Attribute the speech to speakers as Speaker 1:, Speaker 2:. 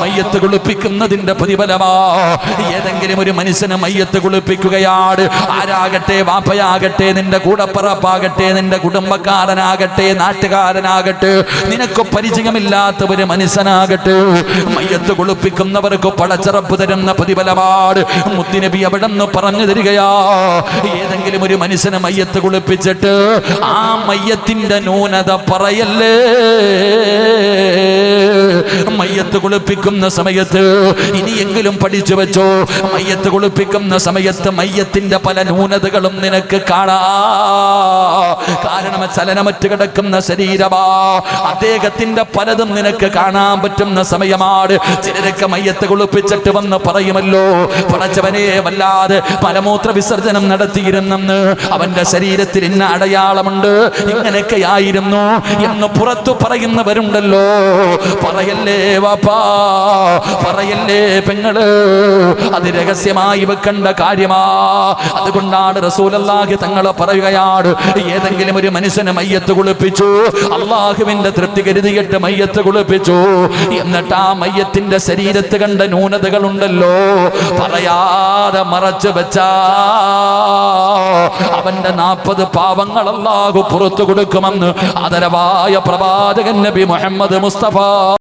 Speaker 1: മയ്യത്ത് കുളിപ്പിക്കുന്നതിന്റെ പ്രതിഫലമാ. ഏതെങ്കിലും ഒരു മനുഷ്യന് മയ്യത്ത് കുളിപ്പിക്കുകയാണ്, ആരാകട്ടെ, വാപ്പയാകട്ടെ, നിന്റെ കൂടപ്പറപ്പാകട്ടെ, നിന്റെ കുടുംബക്കാരനാകട്ടെ, നാട്ടുകാരനാകട്ടെ, നിനക്ക് പരിചയമില്ലാത്ത ഒരു മനുഷ്യനാകട്ടെ, മയ്യത്ത് കുളിപ്പിക്കുന്നവർക്ക് പടച്ചറപ്പ് തരുന്ന പ്രതിഫലമാണ്. മുത്തുനബി അവിടെ നിന്ന് പറഞ്ഞു തരികയാ, ഏതെങ്കിലും ഒരു മനുഷ്യനെ മയ്യത്ത് കുളിപ്പിച്ചിട്ട് ആ മയ്യത്തിന്റെ ന്യൂനത പറയല്ലേ. മയ്യത്ത് കുളിപ്പിക്കുന്ന സമയത്ത് ഇനിയെങ്കിലും പഠിച്ചു വെച്ചോ, മയ്യത്ത് കുളിപ്പിക്കുന്ന സമയത്ത് മയ്യത്തിന്റെ പല ന്യൂനതകളും നിനക്ക് കാണാ. കാരണം ചലനമറ്റ് കിടക്കുന്ന ശരീരമാ, അദ്ദേഹത്തിന്റെ പലതും നിനക്ക് കാണാൻ പറ്റുന്ന സമയമാണ്. ചിലരൊക്കെ മയ്യത്ത് കുളിപ്പിച്ചിട്ട് വന്ന് പറയുമല്ലോ, പടച്ചവനെ വല്ലാതെ മലമൂത്ര വിസർജനം നടത്തിയിരുന്നെന്ന്, അവന്റെ ശരീരത്തിൽ ഇന്ന അടയാളമുണ്ട്, ഇങ്ങനെയൊക്കെയായിരുന്നു എന്ന് പുറത്തു പറയുന്നവരുണ്ടല്ലോ. പറയല്ലേ വാപ്പാ, പറയല്ലേ പെങ്ങള്, അത് രഹസ്യമായി വെക്കേണ്ട കാര്യമാ. അതുകൊണ്ടാണ് റസൂലുള്ളാഹി തങ്ങൾ പറയുകയാണ്, ഏതെങ്കിലും ഒരു മനുഷ്യനെ മയ്യത്ത് കുളിപ്പിച്ചു, അള്ളാഹുവിന്റെ തൃപ്തി കരുതിയിട്ട് മയ്യത്ത് കുളിപ്പിച്ചു, എന്നിട്ട് ആ മയ്യത്തിന്റെ ശരീരത്ത് കണ്ട ന്യൂനതകളുണ്ടല്ലോ, പറയാതെ മറച്ചു വെച്ചാ അവന്റെ 40 പാവങ്ങൾ അല്ലാഹു പുറത്തു കൊടുക്കുമെന്ന് ആദരവായ പ്രവാചകൻ നബി മുഹമ്മദ് മുസ്തഫ.